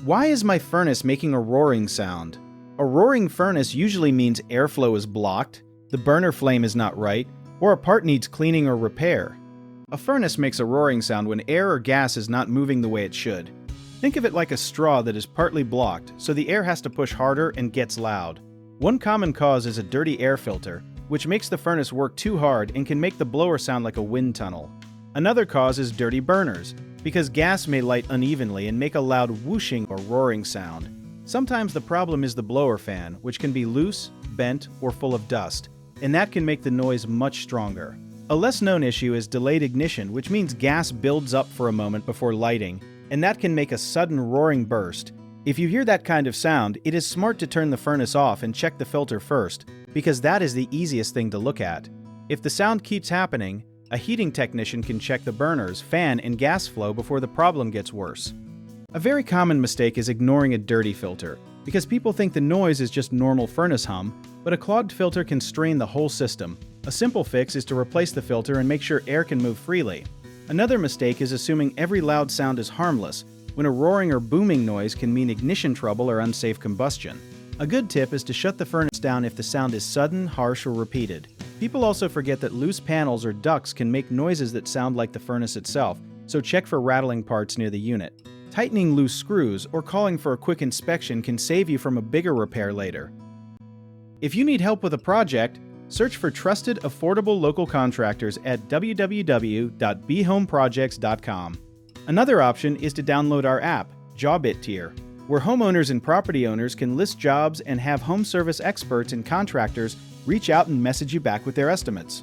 Why is my furnace making a roaring sound? A roaring furnace usually means airflow is blocked, the burner flame is not right, or a part needs cleaning or repair. A furnace makes a roaring sound when air or gas is not moving the way it should. Think of it like a straw that is partly blocked, so the air has to push harder and gets loud. One common cause is a dirty air filter, which makes the furnace work too hard and can make the blower sound like a wind tunnel. Another cause is dirty burners, because gas may light unevenly and make a loud whooshing or roaring sound. Sometimes the problem is the blower fan, which can be loose, bent, or full of dust, and that can make the noise much stronger. A less-known issue is delayed ignition, which means gas builds up for a moment before lighting, and that can make a sudden roaring burst. If you hear that kind of sound, it is smart to turn the furnace off and check the filter first, because that is the easiest thing to look at. If the sound keeps happening, a heating technician can check the burners, fan, and gas flow before the problem gets worse. A very common mistake is ignoring a dirty filter, because people think the noise is just normal furnace hum, but a clogged filter can strain the whole system. A simple fix is to replace the filter and make sure air can move freely. Another mistake is assuming every loud sound is harmless, when a roaring or booming noise can mean ignition trouble or unsafe combustion. A good tip is to shut the furnace down if the sound is sudden, harsh, or repeated. People also forget that loose panels or ducts can make noises that sound like the furnace itself, so check for rattling parts near the unit. Tightening loose screws or calling for a quick inspection can save you from a bigger repair later. If you need help with a project, search for trusted, affordable local contractors at www.bhomeprojects.com. Another option is to download our app, Jobit Tier, where homeowners and property owners can list jobs and have home service experts and contractors reach out and message you back with their estimates.